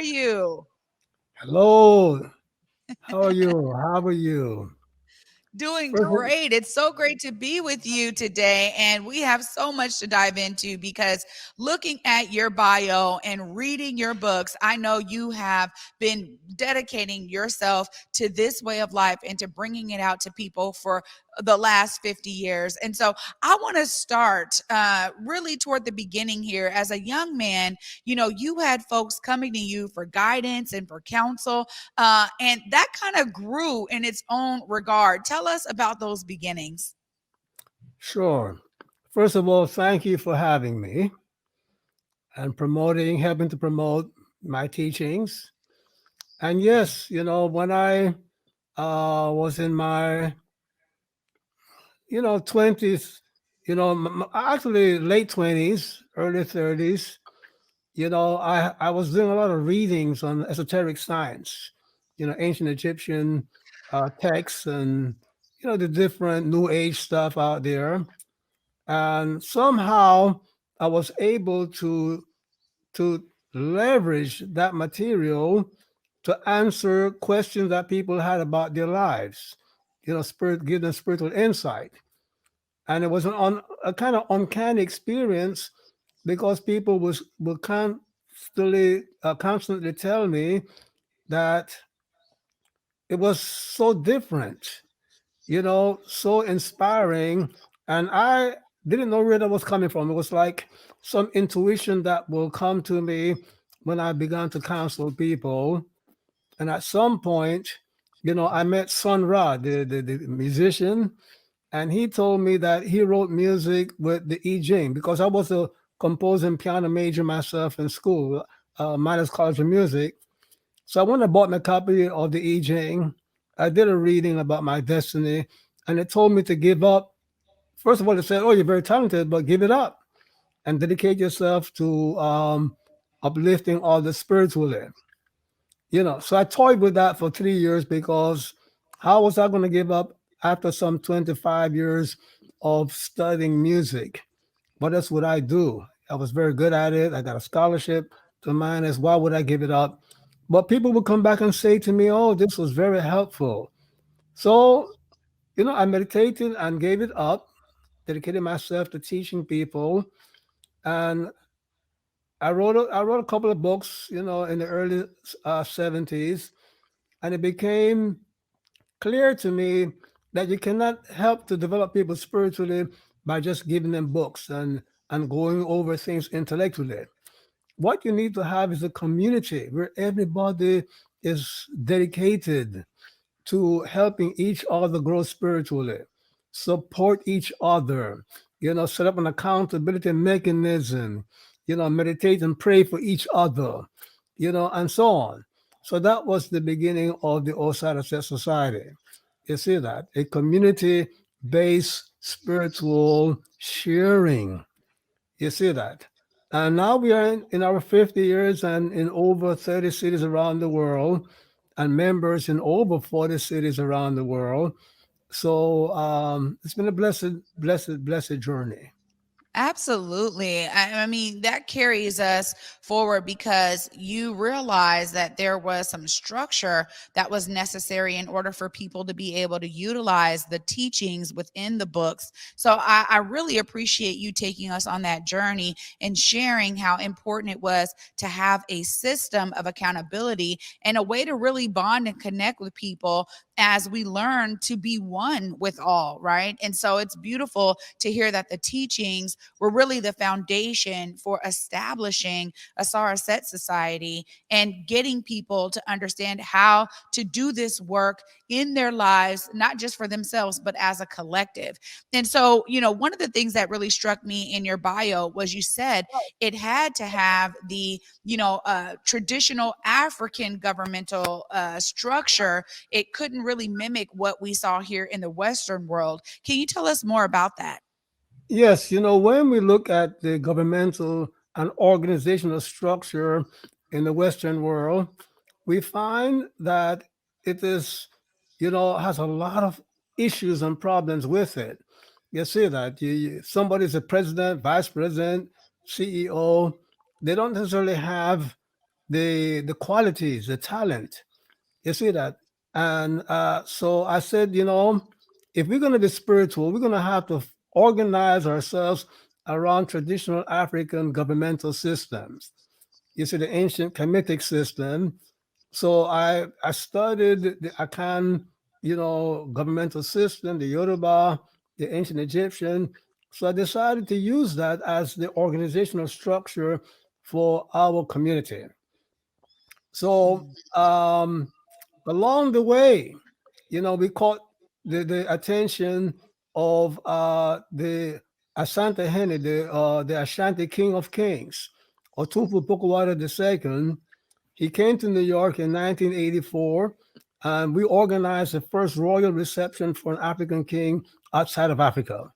are you? Hello. How are you? How are you? Doing First of, great. It's so great to be with you today. And we have so much to dive into because looking at your bio and reading your books, I know you have been dedicating yourself to this way of life and to bringing it out to people for the last 50 years. And so I want to start really toward the beginning here. As a young man, you had folks coming to you for guidance and for counsel, and that kind of grew in its own regard. Tell us about those beginnings. sure. First of all, thank you for having me and helping to promote my teachings. And yes, when I was in my, 20s, actually late 20s, early 30s, I was doing a lot of readings on esoteric science, ancient Egyptian texts and, the different New Age stuff out there. And somehow I was able to leverage that material to answer questions that people had about their lives, give them spiritual insight. And it was a kind of uncanny experience because people will constantly tell me that it was so different, so inspiring, and I didn't know where that was coming from. It was like some intuition that will come to me when I began to counsel people. And at some point, I met Sun Ra, the musician, and he told me that he wrote music with the I Ching because I was a composing piano major myself in school, Miners College of Music. So I went and bought me a copy of the I Ching. I did a reading about my destiny, and it told me to give up. First of all, it said, "Oh, you're very talented, but give it up and dedicate yourself to uplifting others spiritually." So I toyed with that for 3 years because how was I going to give up after some 25 years of studying music? But that's what I do. I was very good at it. I got a scholarship to mine. As why would I give it up? But people would come back and say to me, "Oh, this was very helpful." So, I meditated and gave it up, dedicated myself to teaching people. And I wrote a couple of books, in the early 70s. And it became clear to me that you cannot help to develop people spiritually by just giving them books and going over things intellectually. What you need to have is a community where everybody is dedicated to helping each other grow spiritually, support each other, set up an accountability mechanism, meditate and pray for each other, and so on. So that was the beginning of the Osada Set Society. You see that? A community based spiritual sharing. You see that? And now we are in our 50 years and in over 30 cities around the world and members in over 40 cities around the world. So it's been a blessed journey. Absolutely. I mean, that carries us forward because you realize that there was some structure that was necessary in order for people to be able to utilize the teachings within the books. So I really appreciate you taking us on that journey and sharing how important it was to have a system of accountability and a way to really bond and connect with people as we learn to be one with all, right? And so it's beautiful to hear that the teachings were really the foundation for establishing a Saraset society and getting people to understand how to do this work in their lives, not just for themselves, but as a collective. And so, one of the things that really struck me in your bio was you said it had to have the, traditional African governmental structure. It couldn't really mimic what we saw here in the Western world. Can you tell us more about that? Yes, when we look at the governmental and organizational structure in the Western world, we find that it is, has a lot of issues and problems with it. You see that somebody's a president, vice president, CEO. They don't necessarily have the qualities, the talent. You see that? And so I said, if we're going to be spiritual, we're going to have to organize ourselves around traditional African governmental systems. You see, the ancient Kamitic system. So I studied the Akan, governmental system, the Yoruba, the ancient Egyptian. So I decided to use that as the organizational structure for our community. So Mm. along the way, we caught the attention of the Asante Hene, the Ashanti King of Kings, Otunfu Pokuwara II. He came to New York in 1984, and we organized the first royal reception for an African king outside of Africa.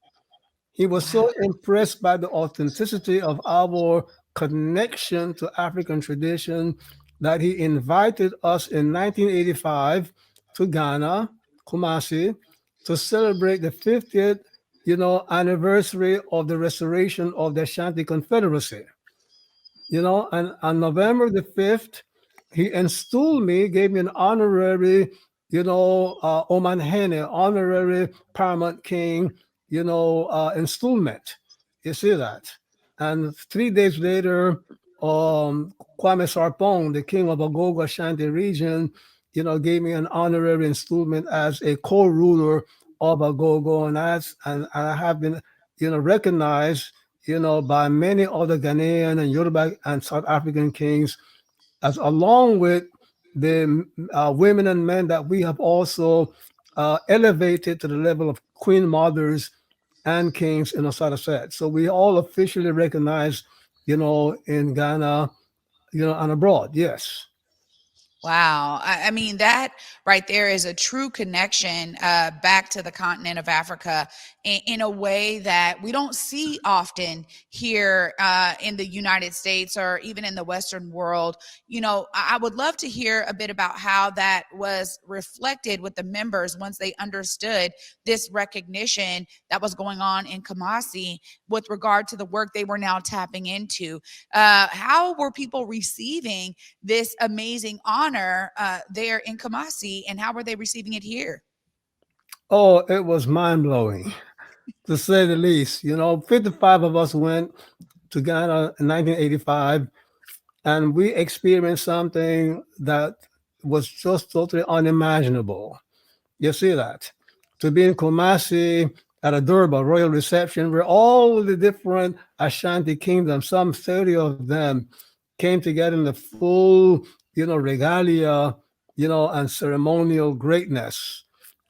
He was so Wow. impressed by the authenticity of our connection to African tradition that he invited us in 1985 to Ghana, Kumasi, to celebrate the 50th, anniversary of the restoration of the Ashanti Confederacy. And on November the 5th, he installed me, gave me an honorary, Oman Hene, honorary paramount king, installment. You see that? And 3 days later, Kwame Sarpong, the king of Agogo Ashanti region, gave me an honorary installment as a co-ruler of Agogo, and I have been, recognized by many other Ghanaian and Yoruba and South African kings, as along with the women and men that we have also elevated to the level of queen mothers and kings in Osada said. So we all officially recognized, in Ghana, and abroad. Yes. Wow. I mean, that right there is a true connection back to the continent of Africa in a way that we don't see often here in the United States or even in the Western world. I would love to hear a bit about how that was reflected with the members once they understood this recognition that was going on in Kamasi with regard to the work they were now tapping into. How were people receiving this amazing honor there in Kamasi, and how were they receiving it here? Oh, it was mind blowing, to say the least. 55 of us went to Ghana in 1985, and we experienced something that was just totally unimaginable. You see that? To be in Kumasi at a Durba royal reception where all the different Ashanti kingdoms, some 30 of them, came together in the full, regalia, and ceremonial greatness,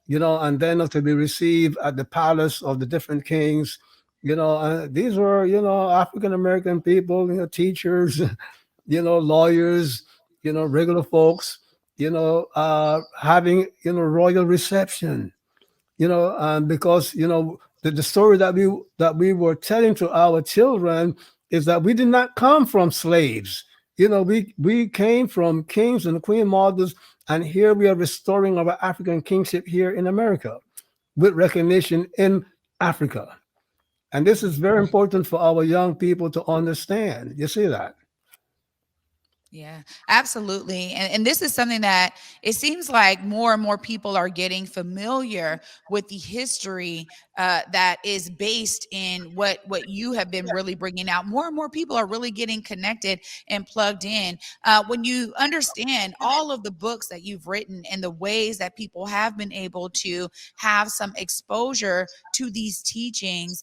and then to be received at the palace of the different kings. These were, African American people, teachers, lawyers, regular folks, having, royal reception, because, the story that we were telling to our children is that we did not come from slaves. We came from kings and queen mothers, and here we are restoring our African kingship here in America with recognition in Africa. And this is very important for our young people to understand. You see that? Yeah, absolutely. And this is something that it seems like more and more people are getting familiar with the history that is based in what you have been really bringing out. More and more people are really getting connected and plugged in. When you understand all of the books that you've written and the ways that people have been able to have some exposure to these teachings,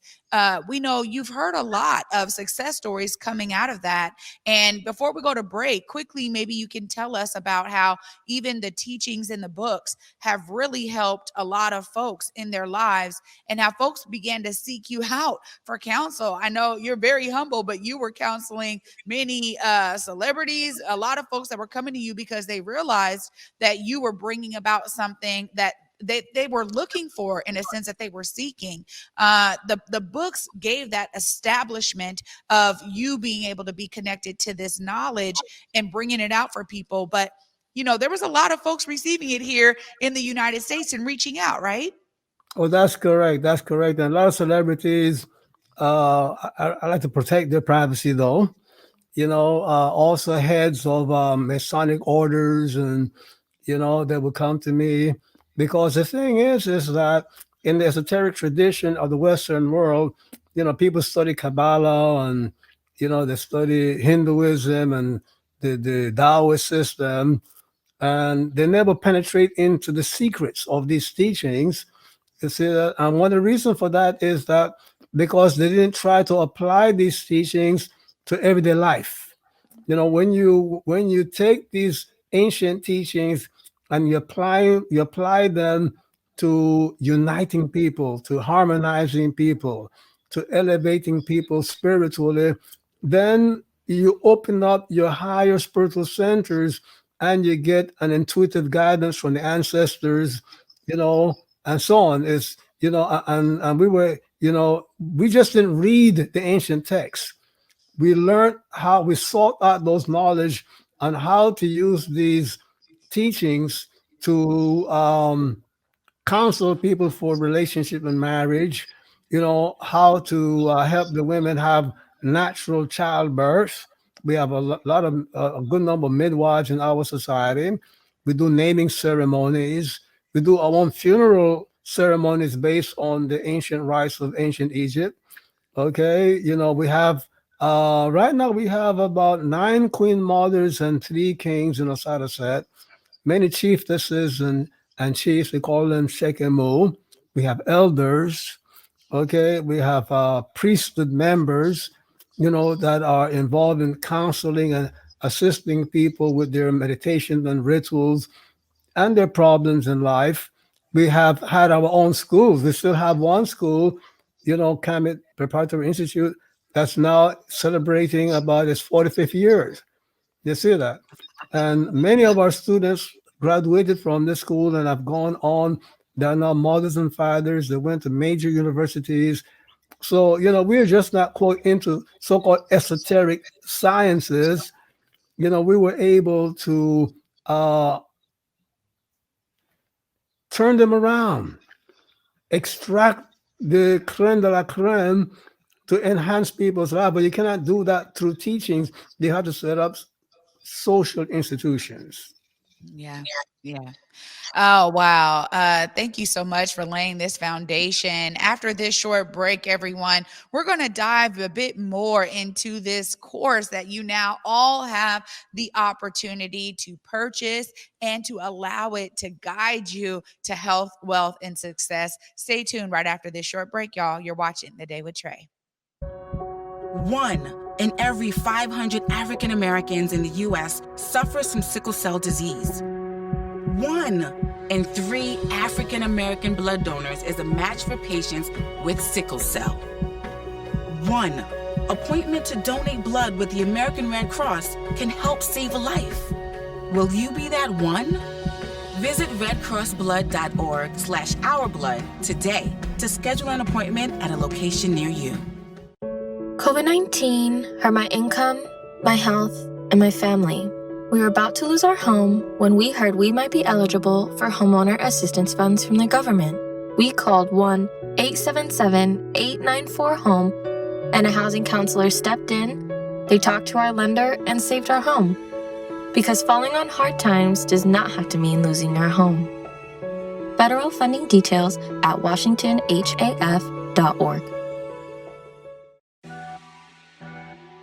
we know you've heard a lot of success stories coming out of that. And before we go to break, quickly, maybe you can tell us about how even the teachings in the books have really helped a lot of folks in their lives and how folks began to seek you out for counsel. I know you're very humble, but you were counseling many celebrities, a lot of folks that were coming to you because they realized that you were bringing about something that they were looking for in a sense that they were seeking. The books gave that establishment of you being able to be connected to this knowledge and bringing it out for people. But there was a lot of folks receiving it here in the United States and reaching out, right? Oh, that's correct. That's correct. And a lot of celebrities, I like to protect their privacy though. also heads of Masonic orders, and they would come to me, because the thing is that in the esoteric tradition of the Western world, people study Kabbalah, and they study Hinduism and the Taoist system, and they never penetrate into the secrets of these teachings. You see that? And one of the reasons for that is that because they didn't try to apply these teachings to everyday life. When you take these ancient teachings and you apply them to uniting people, to harmonizing people, to elevating people spiritually, then you open up your higher spiritual centers, and you get an intuitive guidance from the ancestors, and so on. And we just didn't read the ancient texts. We learned how we sought out those knowledge on how to use these teachings to counsel people for relationship and marriage, how to help the women have natural childbirth. We have lot of a good number of midwives in our society. We do naming ceremonies. We do our own funeral ceremonies based on the ancient rites of ancient Egypt. Okay, we have right now we have about 9 queen mothers and 3 kings in Osada set. Many chieftesses and chiefs, we call them Shekemu. We have elders. Okay, we have priesthood members, that are involved in counseling and assisting people with their meditation and rituals and their problems in life. We have had our own schools. We still have one school, Kamit Preparatory Institute, that's now celebrating about its 45th years. You see that? And many of our students graduated from this school and have gone on. They're now mothers and fathers. They went to major universities. So, we're just not quote into so-called esoteric sciences. We were able to uh, turn them around, extract the creme de la creme to enhance people's life. But you cannot do that through teachings. You have to set up social institutions. Yeah. Yeah. Oh, wow. Thank you so much for laying this foundation. After this short break, everyone, we're going to dive a bit more into this course that you now all have the opportunity to purchase and to allow it to guide you to health, wealth, and success. Stay tuned right after this short break, y'all. You're watching The Day with Trae. One in every 500 African Americans in the U.S. suffers from sickle cell disease. 1 in 3 African American blood donors is a match for patients with sickle cell. 1 appointment to donate blood with the American Red Cross can help save a life. Will you be that one? Visit redcrossblood.org/ourblood today to schedule an appointment at a location near you. COVID-19 hurt my income, my health, and my family. We were about to lose our home when we heard we might be eligible for homeowner assistance funds from the government. We called 1-877-894-HOME, and a housing counselor stepped in. They talked to our lender and saved our home. Because falling on hard times does not have to mean losing our home. Federal funding details at washingtonhaf.org.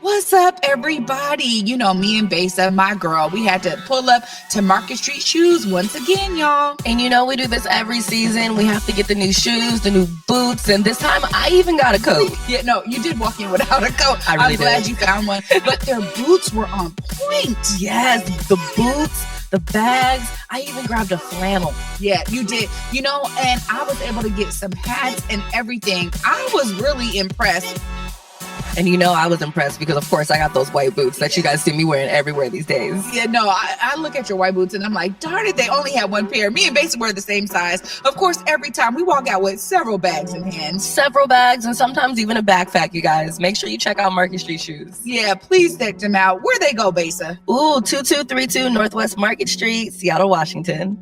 What's up, everybody? You know, me and Besa, my girl, we had to pull up to Market Street Shoes once again, y'all. And you know, we do this every season. We have to get the new shoes, the new boots, and this time I even got a coat. Yeah, no, you did walk in without a coat. I really I'm glad did. you found one. But their boots were on point. Yes, the boots, the bags. I even grabbed a flannel. Yeah, you did. You know, and I was able to get some hats and everything. I was really impressed. And you know, I was impressed because, of course, I got those white boots that you guys see me wearing everywhere these days. Yeah, no, I look at your white boots and I'm like, darn it, they only had one pair. Me and Besa were the same size. Of course, every time we walk out with several bags in hand. Several bags and sometimes even a backpack, you guys. Make sure you check out Market Street Shoes. Yeah, please check them out. Where they go, Besa? Ooh, 2232 Northwest Market Street, Seattle, Washington.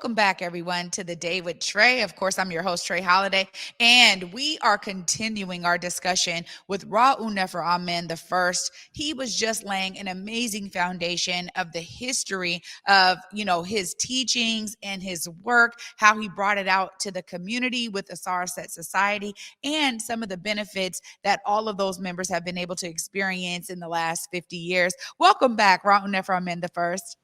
Welcome back, everyone, to the Day with Trey. Of course, I'm your host, Trae Holiday, and we are continuing our discussion with Ra'u Nefer Amen the First. He was just laying an amazing foundation of the history of, his teachings and his work, how he brought it out to the community with the Sarset Society, and some of the benefits that all of those members have been able to experience in the last 50 years. Welcome back, Ra'u Nefer Amen the First.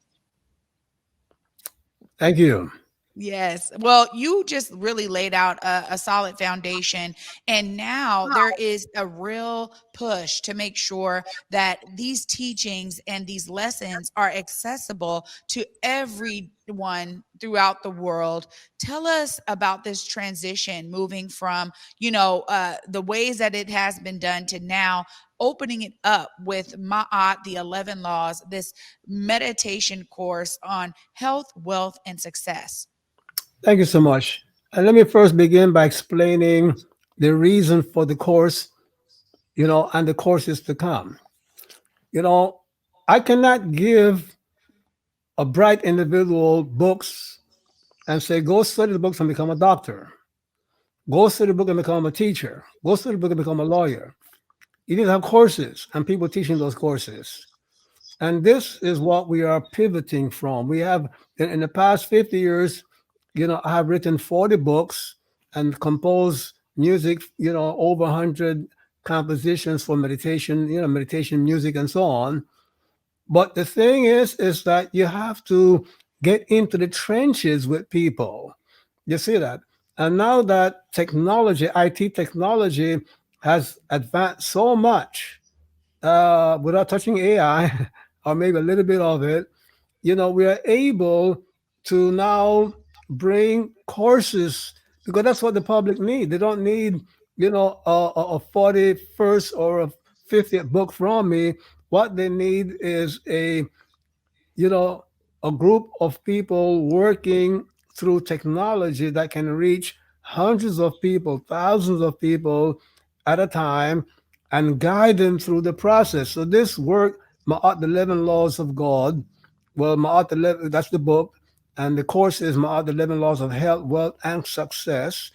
Thank you. Yes. Well, you just really laid out a solid foundation. And now there is a real push to make sure that these teachings and these lessons are accessible to everyone throughout the world. Tell us about this transition moving from, the ways that it has been done to now opening it up with Ma'at, the 11 laws, this meditation course on health, wealth, and success. Thank you so much. And let me first begin by explaining the reason for the course, and the courses to come. You know, I cannot give a bright individual books and say, go study the books and become a doctor. Go study the book and become a teacher. Go study the book and become a lawyer. You need to have courses and people teaching those courses. And this is what we are pivoting from. We have, in the past 50 years, I have written 40 books and composed music, over 100 compositions for meditation, meditation music and so on. But the thing is that you have to get into the trenches with people. You see that? And now that technology, IT technology, has advanced so much, without touching AI, or maybe a little bit of it, we are able to now bring courses, because that's what the public need. They don't need, a 41st or a 50th book from me. What they need is you know, a group of people working through technology that can reach hundreds of people, thousands of people at a time, and guide them through the process. So this work, Ma'at, the 11 Laws of God, well, Ma'at, 11, that's the book, and the course is Ma'at, the 11 Laws of Health, Wealth, and Success.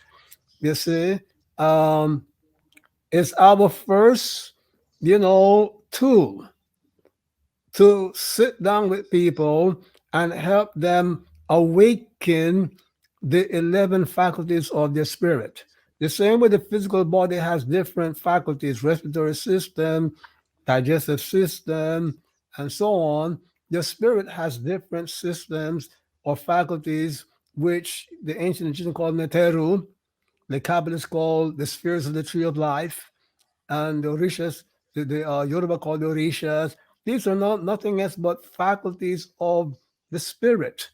You see, um, it's our first, tool to sit down with people and help them awaken the 11 faculties of their spirit. The same way the physical body has different faculties, respiratory system, digestive system, and so on, the spirit has different systems or faculties, which the ancient Egyptians called Neteru, the Kabbalists call the spheres of the tree of life, and the Orishas, the Yoruba called the Orishas. These are not nothing else but faculties of the spirit,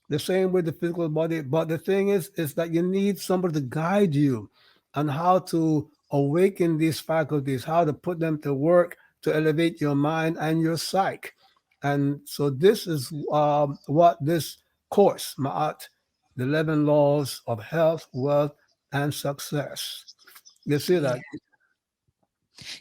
the same with the physical body. But the thing is that you need somebody to guide you on how to awaken these faculties, how to put them to work to elevate your mind and your psyche. And so this is what this course, Ma'at, the 11 laws of health, wealth, and success. You see Yeah. that?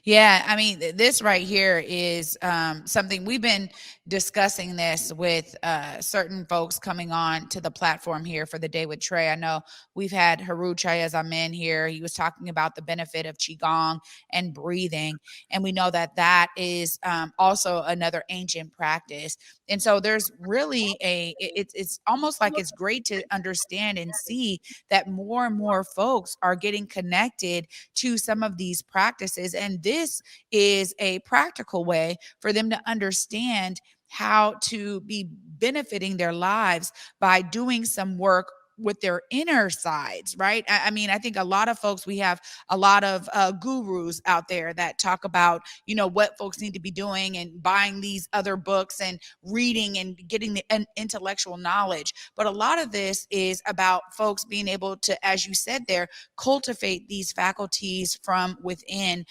Yeah, I mean, this right here is something we've been discussing this with certain folks coming on to the platform here for the Day with Trey. I know we've had Haru Chayazamin here. He was talking about the benefit of Qigong and breathing. And we know that that is also another ancient practice. And so there's really it's almost like it's great to understand and see that more and more folks are getting connected to some of these practices. And this is a practical way for them to understand how to be benefiting their lives by doing some work with their inner sides, right? I mean, I think a lot of folks, we have a lot of gurus out there that talk about, what folks need to be doing and buying these other books and reading and getting the intellectual knowledge. But a lot of this is about folks being able to, as you said there, cultivate these faculties from within.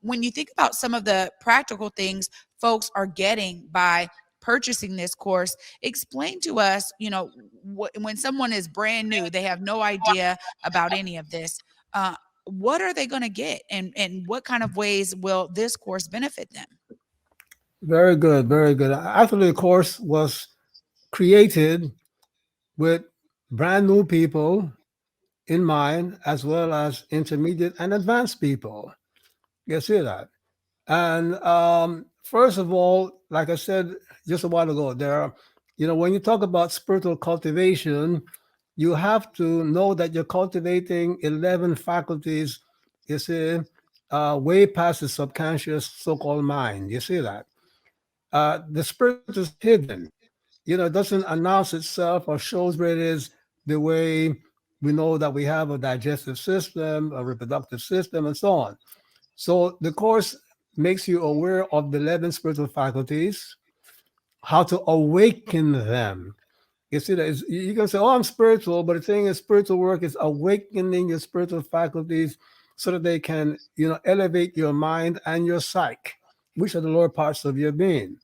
When you think about some of the practical things folks are getting by purchasing this course, explain to us, when someone is brand new, they have no idea about any of this. What are they going to get, and what kind of ways will this course benefit them? Very good, very good. Actually, the course was created with brand new people in mind, as well as intermediate and advanced people. You see that? And first of all, like I said just a while ago, there are, when you talk about spiritual cultivation, you have to know that you're cultivating 11 faculties, you see, way past the subconscious so called mind. You see that? The spirit is hidden. It doesn't announce itself or shows where it is the way we know that we have a digestive system, a reproductive system, and so on. So the course makes you aware of the 11 spiritual faculties, how to awaken them. You see that you can say, "Oh, I'm spiritual," but the thing is, spiritual work is awakening your spiritual faculties so that they can, elevate your mind and your psyche, which are the lower parts of your being.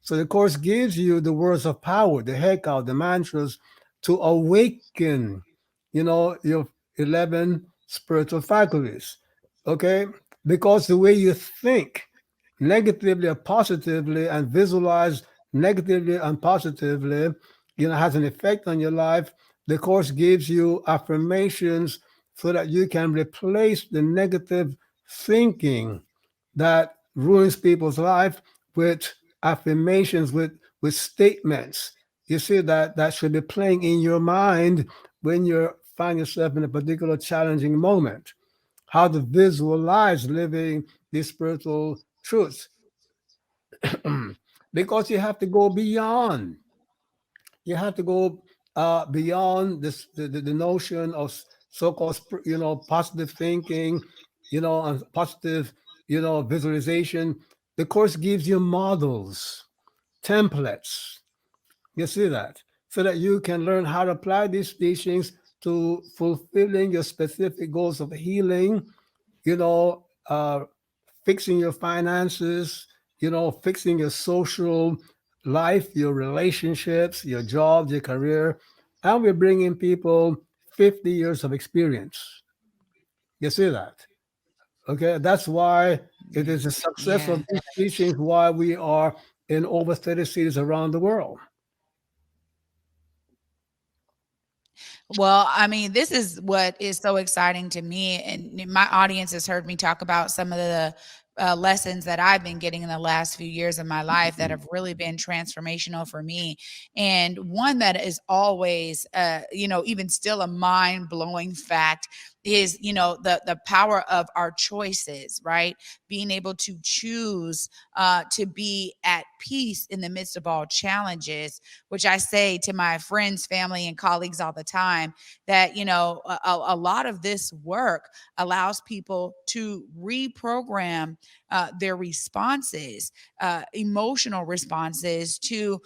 So the course gives you the words of power, the hekau, the mantras, to awaken, your 11 spiritual faculties. Okay, because the way you think negatively or positively and visualize negatively and positively, has an effect on your life. The course gives you affirmations so that you can replace the negative thinking that ruins people's life with affirmations, with statements. You see that should be playing in your mind when you find yourself in a particular challenging moment. How to visualize living these spiritual truths. Because you have to go beyond. You have to go beyond this the notion of so-called positive thinking, and positive visualization. The course gives you models, templates. You see that, so that you can learn how to apply these teachings to fulfilling your specific goals of healing, you know, uh, fixing your finances, fixing your social life, your relationships, your jobs, your career. And we're bringing people 50 years of experience. You see that? Okay. That's why it is the success Yeah. of these teachings, why we are in over 30 cities around the world. Well, I mean, this is what is so exciting to me. And my audience has heard me talk about some of the lessons that I've been getting in the last few years of my life that have really been transformational for me. And one that is always, even still a mind blowing fact is, the power of our choices, right? Being able to choose to be at peace in the midst of all challenges, which I say to my friends, family, and colleagues all the time that, a lot of this work allows people to reprogram their responses, emotional responses to,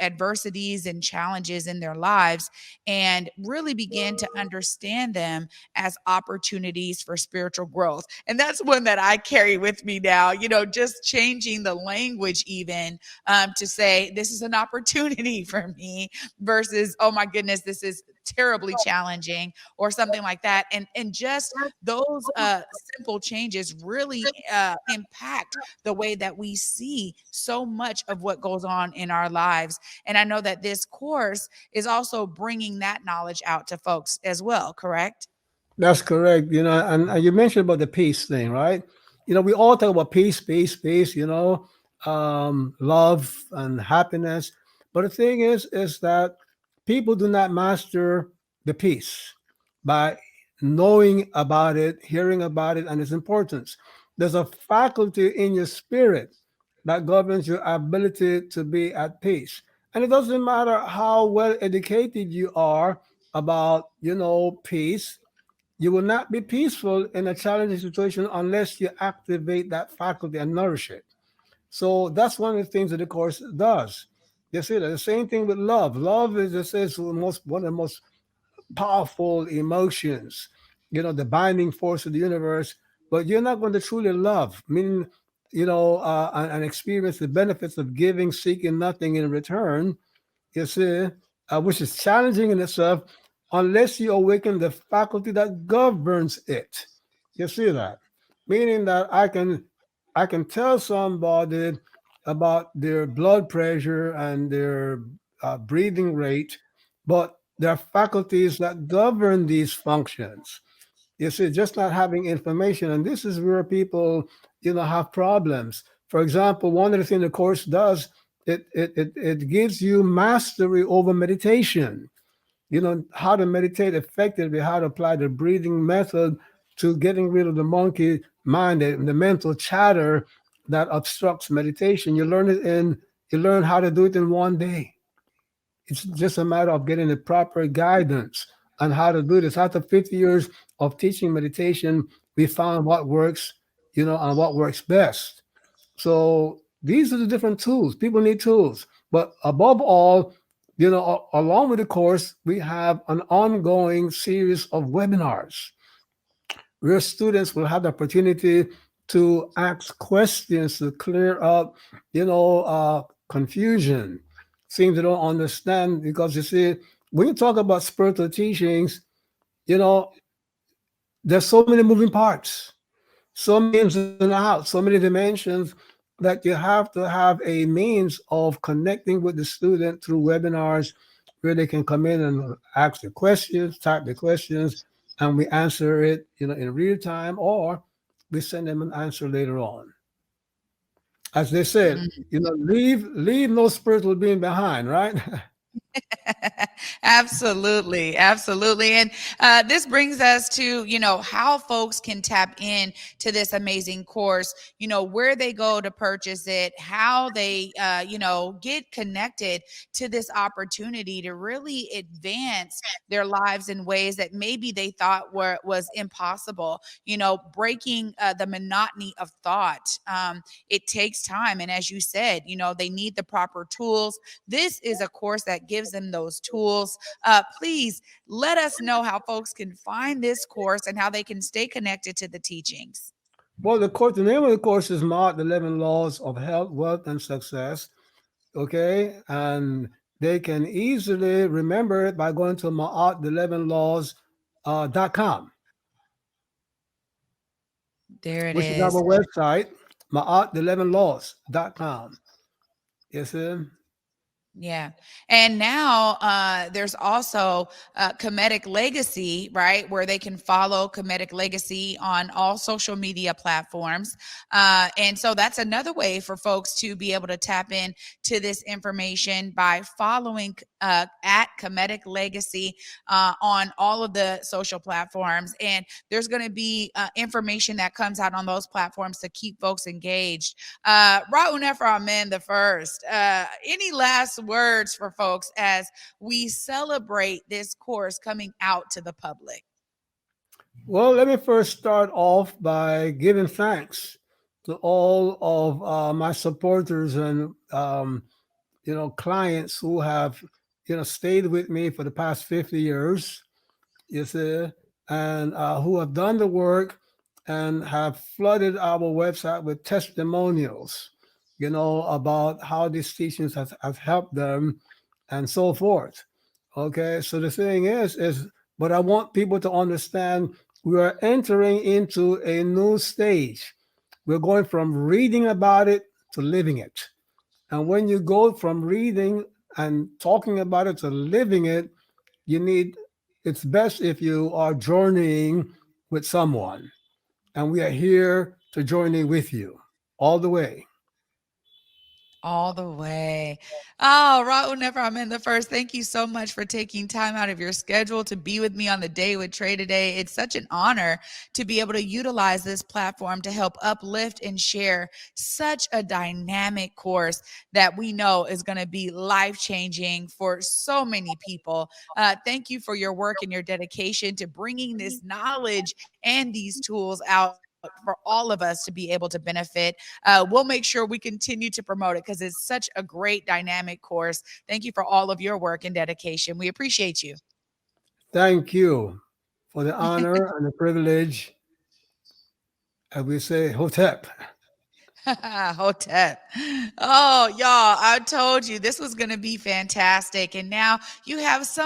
adversities and challenges in their lives, and really begin to understand them as opportunities for spiritual growth. And that's one that I carry with me now, just changing the language even to say this is an opportunity for me versus, oh my goodness, this is terribly challenging or something like that. And just those simple changes really impact the way that we see so much of what goes on in our lives. And I know that this course is also bringing that knowledge out to folks as well, correct? That's correct. And you mentioned about the peace thing, right? We all talk about peace, peace, peace, love and happiness. But the thing is that people do not master the peace by knowing about it, hearing about it, and its importance. There's a faculty in your spirit that governs your ability to be at peace. And it doesn't matter how well educated you are about, peace. You will not be peaceful in a challenging situation unless you activate that faculty and nourish it. So that's one of the things that the course does. You see that the same thing with love. Love is, it says, one of the most powerful emotions. The binding force of the universe. But you're not going to truly love, meaning, and experience the benefits of giving, seeking nothing in return, you see, which is challenging in itself, unless you awaken the faculty that governs it. You see that, meaning that I can tell somebody about their blood pressure and their breathing rate, but There are faculties that govern these functions. You see, just not having information, and this is where people, have problems. For example, one of the things the course does, it gives you mastery over meditation. How to meditate effectively, how to apply the breathing method to getting rid of the monkey mind, the mental chatter that obstructs meditation. You learn how to do it in one day. It's just a matter of getting the proper guidance on how to do this. After 50 years of teaching meditation, we found what works, and what works best. So these are the different tools. People need tools. But above all, along with the course, we have an ongoing series of webinars where students will have the opportunity to ask questions to clear up, confusion, things they don't understand. Because you see, when you talk about spiritual teachings, you know, there's so many moving parts, so many ins and outs, so many dimensions that you have to have a means of connecting with the student through webinars where they can come in and ask the questions, type the questions, and we answer it, in real time, or we send them an answer later on. As they said, leave no spiritual being behind, right? Absolutely, absolutely. And this brings us to, how folks can tap in to this amazing course, where they go to purchase it, how they, get connected to this opportunity to really advance their lives in ways that maybe they thought was impossible, breaking the monotony of thought. It takes time. And as you said, they need the proper tools. This is a course that gives them those tools. Please let us know how folks can find this course and how they can stay connected to the teachings. Well, the name of the course is Mark the 11 Laws of Health, Wealth, and Success. Okay. And they can easily remember it by going to maat11laws.com, There it which is our is. website, maat11laws.com. Yes, sir. Yeah. And now there's also Kamitic Legacy, right? Where they can follow Kamitic Legacy on all social media platforms. And so that's another way for folks to be able to tap in to this information by following at Kamitic Legacy on all of the social platforms. And there's going to be information that comes out on those platforms to keep folks engaged. Ra'u Nefer Amen the first. Any last words for folks as we celebrate this course coming out to the public? Well, let me first start off by giving thanks to all of my supporters and clients who have stayed with me for the past 50 years. You see, and who have done the work and have flooded our website with testimonials, about how these teachings have helped them and so forth. Okay, so the thing is, but I want people to understand we are entering into a new stage. We're going from reading about it to living it. And when you go from reading and talking about it to living it, you need, it's best if you are journeying with someone. And we are here to journey with you all the way. All the way. Oh, Ra'u Never, I'm in the first. Thank you so much for taking time out of your schedule to be with me on the Day with Trae today. It's such an honor to be able to utilize this platform to help uplift and share such a dynamic course that we know is going to be life changing for so many people. Thank you for your work and your dedication to bringing this knowledge and these tools out for all of us to be able to benefit. We'll make sure we continue to promote it because it's such a great dynamic course. Thank you for all of your work and dedication. We appreciate you. Thank you for the honor and the privilege. As we say, Hotep. Hotep. Oh, y'all, I told you this was going to be fantastic. And now you have some